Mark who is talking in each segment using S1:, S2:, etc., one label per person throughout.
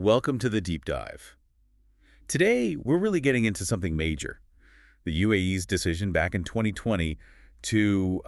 S1: Welcome to the deep dive. Today, we're really getting into something major. The UAE's decision back in 2020 to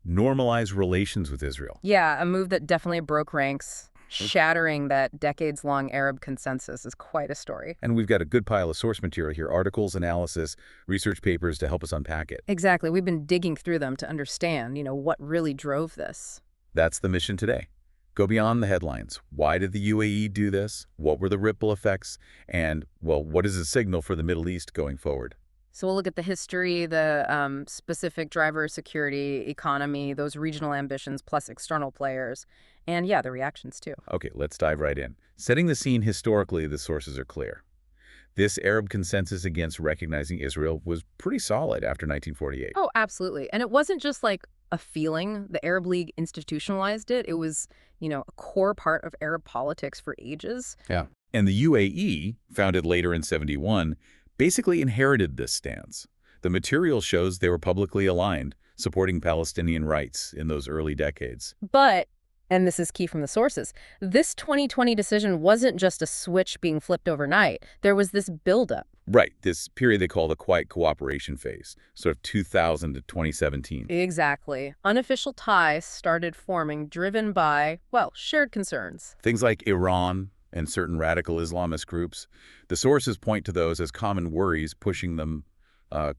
S1: normalize relations with Israel.
S2: Yeah, a move that definitely broke ranks. Shattering that decades-long Arab consensus is quite a story.
S1: And we've got a good pile of source material here, articles, analysis, research papers to help us unpack it.
S2: Exactly. We've been digging through them to understand, what really drove this.
S1: That's the mission today. Go beyond the headlines. Why did the UAE do this? What were the ripple effects? And, well, what is a signal for the Middle East going forward?
S2: So we'll look at the history, the specific driver security, economy, those regional ambitions, plus external players, and yeah, the reactions too.
S1: Okay, let's dive right in. Setting the scene historically, the sources are clear. This Arab consensus against recognizing Israel was pretty solid after 1948.
S2: Oh, absolutely. And it wasn't just like a feeling. The Arab League institutionalized it. It was, a core part of Arab politics for ages.
S1: Yeah. And the UAE, founded later in '71, basically inherited this stance. The material shows they were publicly aligned, supporting Palestinian rights in those early decades.
S2: But, and this is key from the sources, this 2020 decision wasn't just a switch being flipped overnight. There was this buildup.
S1: Right, this period they call the quiet cooperation phase, sort of 2000 to 2017.
S2: Exactly. Unofficial ties started forming, driven by, shared concerns.
S1: Things like Iran and certain radical Islamist groups. The sources point to those as common worries pushing them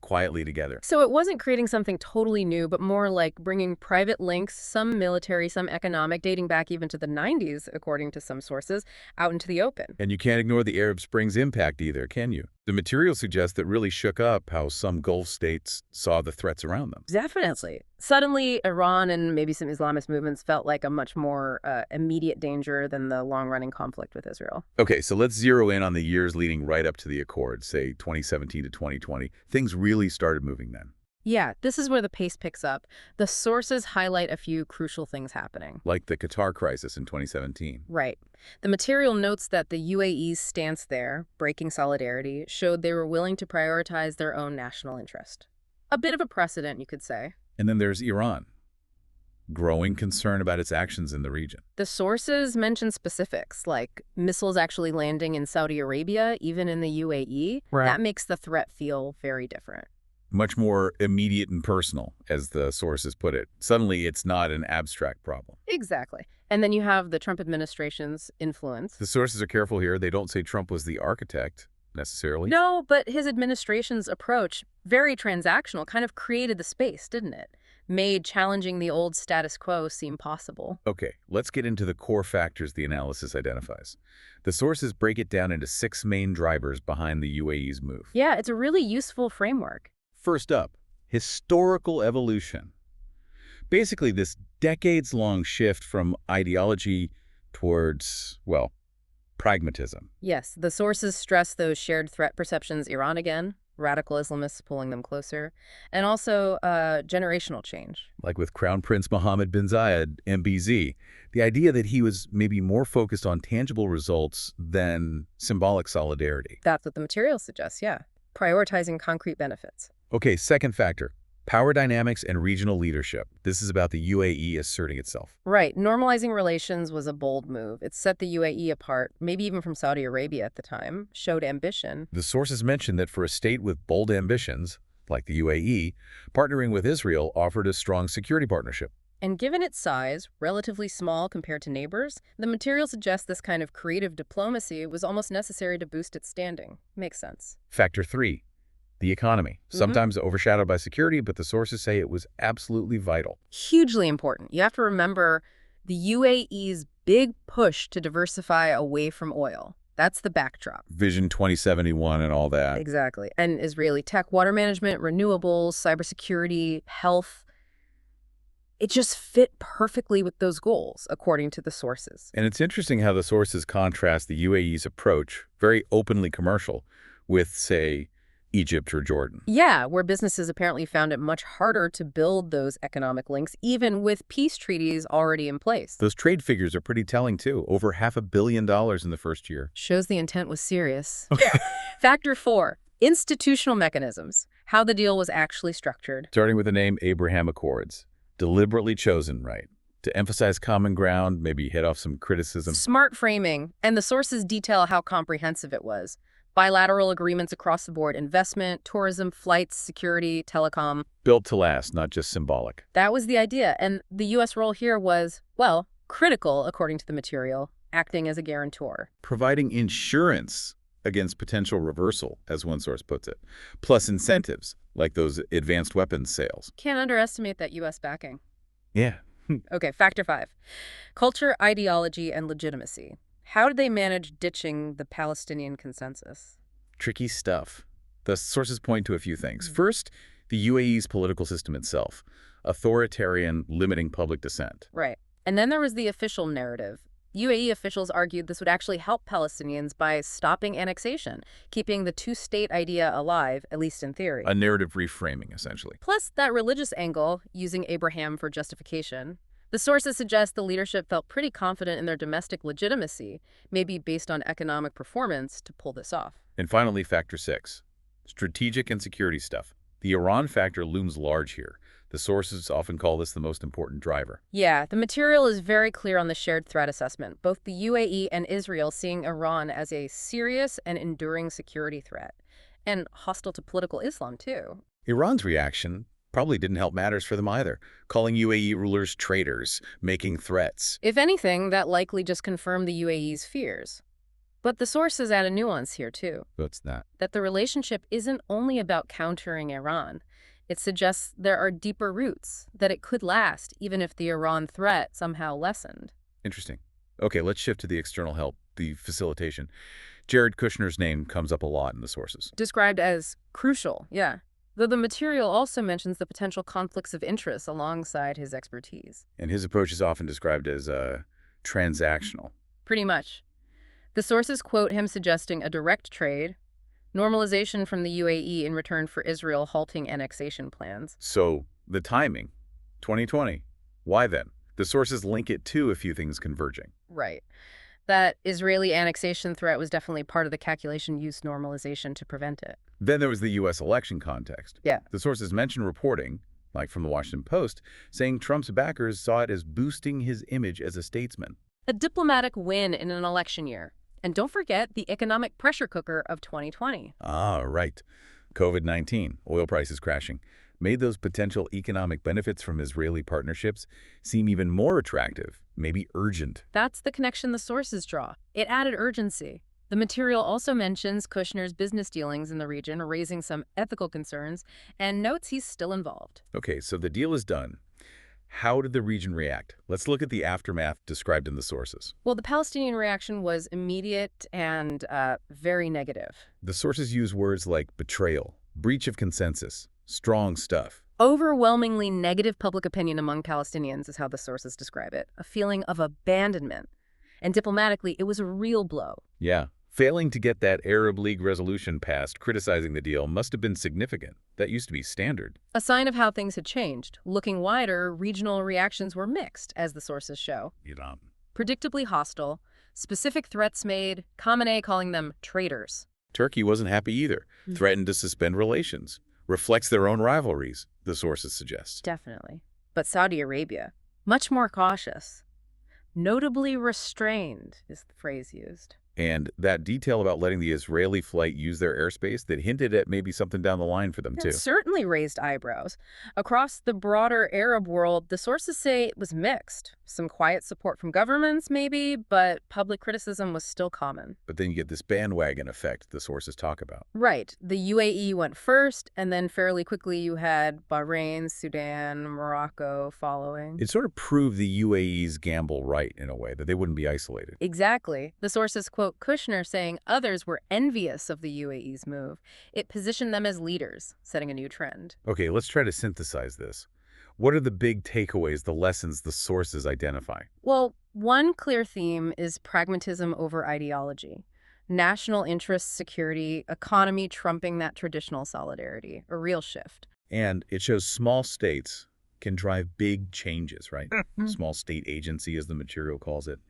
S1: quietly together.
S2: So it wasn't creating something totally new, but more like bringing private links, some military, some economic, dating back even to the 90s, according to some sources, out into the open.
S1: And you can't ignore the Arab Spring's impact either, can you? The material suggests that really shook up how some Gulf states saw the threats around them.
S2: Definitely. Suddenly, Iran and maybe some Islamist movements felt like a much more immediate danger than the long-running conflict with Israel.
S1: Okay, so let's zero in on the years leading right up to the Accord, say 2017 to 2020. Things really started moving then.
S2: Yeah, this is where the pace picks up. The sources highlight a few crucial things happening.
S1: Like the Qatar crisis in 2017.
S2: Right. The material notes that the UAE's stance there, breaking solidarity, showed they were willing to prioritize their own national interest. A bit of a precedent, you could say.
S1: And then there's Iran. Growing concern about its actions in the region.
S2: The sources mention specifics, like missiles actually landing in Saudi Arabia, even in the UAE.
S1: Right.
S2: That makes the threat feel very different.
S1: Much more immediate and personal, as the sources put it. Suddenly, it's not an abstract problem.
S2: Exactly. And then you have the Trump administration's influence.
S1: The sources are careful here. They don't say Trump was the architect, necessarily.
S2: No, but his administration's approach, very transactional, kind of created the space, didn't it? Made challenging the old status quo seem possible.
S1: Okay, let's get into the core factors the analysis identifies. The sources break it down into 6 main drivers behind the UAE's move.
S2: Yeah, it's a really useful framework.
S1: First up, historical evolution. Basically, this decades-long shift from ideology towards, pragmatism.
S2: Yes, the sources stress those shared threat perceptions, Iran again, radical Islamists pulling them closer, and also generational change.
S1: Like with Crown Prince Mohammed bin Zayed, MBZ, the idea that he was maybe more focused on tangible results than symbolic solidarity.
S2: That's what the material suggests, yeah. Prioritizing concrete benefits.
S1: Okay, second factor, power dynamics and regional leadership. This is about the UAE asserting itself.
S2: Right. Normalizing relations was a bold move. It set the UAE apart, maybe even from Saudi Arabia at the time, showed ambition.
S1: The sources mention that for a state with bold ambitions, like the UAE, partnering with Israel offered a strong security partnership.
S2: And given its size, relatively small compared to neighbors, the material suggests this kind of creative diplomacy was almost necessary to boost its standing. Makes sense.
S1: Factor 3. The economy, sometimes overshadowed by security, but the sources say it was absolutely vital.
S2: Hugely important. You have to remember the UAE's big push to diversify away from oil. That's the backdrop.
S1: Vision 2071 and all that.
S2: Exactly. And Israeli tech, water management, renewables, cybersecurity, health. It just fit perfectly with those goals, according to the sources.
S1: And it's interesting how the sources contrast the UAE's approach, very openly commercial, with, say, Egypt or Jordan.
S2: Yeah, where businesses apparently found it much harder to build those economic links, even with peace treaties already in place.
S1: Those trade figures are pretty telling, too. Over $500 million in the first year.
S2: Shows the intent was serious. Factor 4, institutional mechanisms. How the deal was actually structured.
S1: Starting with the name Abraham Accords. Deliberately chosen, right? to emphasize common ground, maybe head off some criticism.
S2: Smart framing, and the sources detail how comprehensive it was. Bilateral agreements across the board, investment, tourism, flights, security, telecom.
S1: Built to last, not just symbolic.
S2: That was the idea, and the U.S. role here was, well, critical, according to the material, acting as a guarantor.
S1: Providing insurance against potential reversal, as one source puts it, plus incentives, like those advanced weapons sales.
S2: Can't underestimate that U.S. backing.
S1: Yeah.
S2: Okay, factor 5. Culture, ideology, and legitimacy. How did they manage ditching the Palestinian consensus?
S1: Tricky stuff. The sources point to a few things. First, the UAE's political system itself, authoritarian, limiting public dissent.
S2: Right. And then there was the official narrative. UAE officials argued this would actually help Palestinians by stopping annexation, keeping the two-state idea alive, at least in theory.
S1: A narrative reframing, essentially.
S2: Plus, that religious angle, using Abraham for justification. The sources suggest the leadership felt pretty confident in their domestic legitimacy, maybe based on economic performance, to pull this off.
S1: And finally, factor 6, strategic and security stuff. The Iran factor looms large here. The sources often call this the most important driver.
S2: Yeah, the material is very clear on the shared threat assessment, both the UAE and Israel seeing Iran as a serious and enduring security threat, and hostile to political Islam, too.
S1: Iran's reaction probably didn't help matters for them either, calling UAE rulers traitors, making threats.
S2: If anything, that likely just confirmed the UAE's fears. But the sources add a nuance here, too.
S1: What's that?
S2: That the relationship isn't only about countering Iran. It suggests there are deeper roots, that it could last even if the Iran threat somehow lessened.
S1: Interesting. Okay, let's shift to the external help, the facilitation. Jared Kushner's name comes up a lot in the sources.
S2: Described as crucial, yeah. Though the material also mentions the potential conflicts of interest alongside his expertise.
S1: And his approach is often described as transactional.
S2: Pretty much. The sources quote him suggesting a direct trade, normalization from the UAE in return for Israel halting annexation plans.
S1: So, the timing, 2020. Why then? The sources link it to a few things converging.
S2: Right. That Israeli annexation threat was definitely part of the calculation used normalization to prevent it.
S1: Then there was the U.S. election context.
S2: Yeah.
S1: The sources mention reporting, like from the Washington Post, saying Trump's backers saw it as boosting his image as a statesman.
S2: A diplomatic win in an election year. And don't forget the economic pressure cooker of 2020.
S1: Ah, right. COVID-19, oil prices crashing, made those potential economic benefits from Israeli partnerships seem even more attractive, maybe urgent.
S2: That's the connection the sources draw. It added urgency. The material also mentions Kushner's business dealings in the region, raising some ethical concerns, and notes he's still involved.
S1: Okay, so the deal is done. How did the region react? Let's look at the aftermath described in the sources.
S2: Well, the Palestinian reaction was immediate and very negative.
S1: The sources use words like betrayal, breach of consensus, strong stuff.
S2: Overwhelmingly negative public opinion among Palestinians is how the sources describe it. A feeling of abandonment. And diplomatically, it was a real blow.
S1: Yeah. Failing to get that Arab League resolution passed criticizing the deal must have been significant. That used to be standard.
S2: A sign of how things had changed. Looking wider, regional reactions were mixed, as the sources show.
S1: Iran.
S2: Predictably hostile, specific threats made, Khamenei calling them traitors.
S1: Turkey wasn't happy either, threatened to suspend relations. Reflects their own rivalries, the sources suggest.
S2: Definitely. But Saudi Arabia, much more cautious. Notably restrained is the phrase used.
S1: And that detail about letting the Israeli flight use their airspace that hinted at maybe something down the line for them, too.
S2: It certainly raised eyebrows. Across the broader Arab world, the sources say it was mixed. Some quiet support from governments, maybe, but public criticism was still common.
S1: But then you get this bandwagon effect the sources talk about.
S2: Right. The UAE went first, and then fairly quickly you had Bahrain, Sudan, Morocco following.
S1: It sort of proved the UAE's gamble right, in a way, that they wouldn't be isolated.
S2: Exactly. The sources quote Kushner saying others were envious of the UAE's move. It positioned them as leaders, setting a new trend.
S1: Okay, let's try to synthesize this. What are the big takeaways, the lessons the sources identify?
S2: Well, one clear theme is pragmatism over ideology. National interest, security, economy trumping that traditional solidarity, a real shift.
S1: And it shows small states can drive big changes, right? Small state agency, as the material calls it.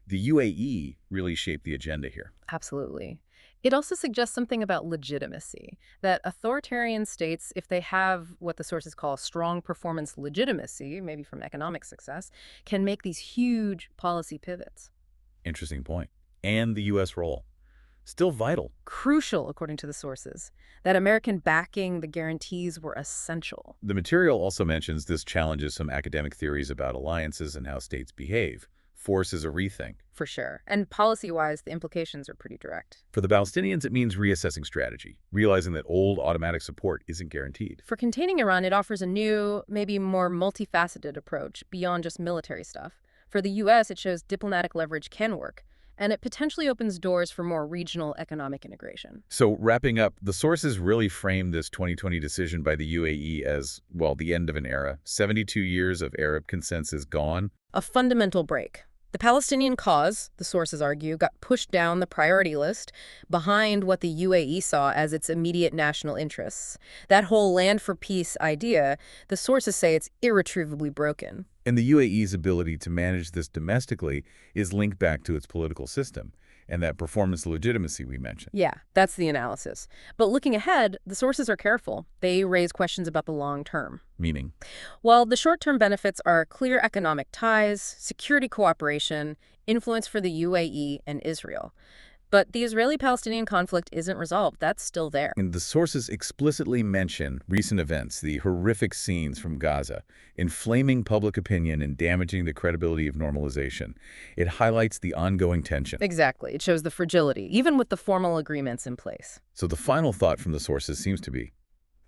S1: The UAE really shaped the agenda here.
S2: Absolutely. It also suggests something about legitimacy, that authoritarian states, if they have what the sources call strong performance legitimacy, maybe from economic success, can make these huge policy pivots.
S1: Interesting point. And the U.S. role. Still vital.
S2: Crucial, according to the sources, that American backing, the guarantees were essential.
S1: The material also mentions this challenges some academic theories about alliances and how states behave. Forces a rethink.
S2: For sure. And policy-wise, the implications are pretty direct.
S1: For the Palestinians, it means reassessing strategy, realizing that old automatic support isn't guaranteed.
S2: For containing Iran, it offers a new, maybe more multifaceted approach beyond just military stuff. For the U.S., it shows diplomatic leverage can work, and it potentially opens doors for more regional economic integration.
S1: So wrapping up, the sources really frame this 2020 decision by the UAE as, well, the end of an era. 72 years of Arab consensus gone.
S2: A fundamental break. The Palestinian cause, the sources argue, got pushed down the priority list behind what the UAE saw as its immediate national interests. That whole land for peace idea, the sources say it's irretrievably broken.
S1: And the UAE's ability to manage this domestically is linked back to its political system and that performance legitimacy we mentioned.
S2: Yeah, that's the analysis. But looking ahead, the sources are careful. They raise questions about the long term.
S1: Meaning?
S2: Well, the short-term benefits are clear economic ties, security cooperation, influence for the UAE and Israel. But the Israeli-Palestinian conflict isn't resolved. That's still there.
S1: And the sources explicitly mention recent events, the horrific scenes from Gaza, inflaming public opinion and damaging the credibility of normalization. It highlights the ongoing tension.
S2: Exactly. It shows the fragility, even with the formal agreements in place.
S1: So the final thought from the sources seems to be,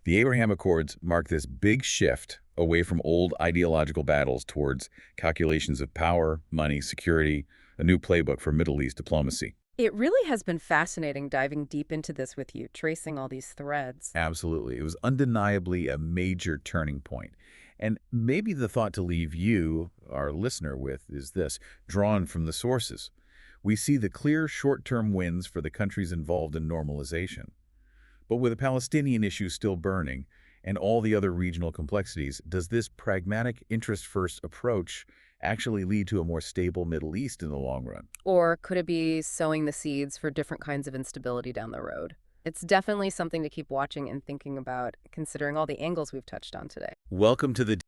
S1: the Abraham Accords mark this big shift away from old ideological battles towards calculations of power, money, security, a new playbook for Middle East diplomacy.
S2: It really has been fascinating diving deep into this with you, tracing all these threads.
S1: Absolutely. It was undeniably a major turning point. And maybe the thought to leave you, our listener, with is this, drawn from the sources. We see the clear short-term wins for the countries involved in normalization. But with the Palestinian issue still burning and all the other regional complexities, does this pragmatic, interest-first approach actually lead to a more stable Middle East in the long run?
S2: Or could it be sowing the seeds for different kinds of instability down the road? It's definitely something to keep watching and thinking about, considering all the angles we've touched on today.
S1: Welcome to the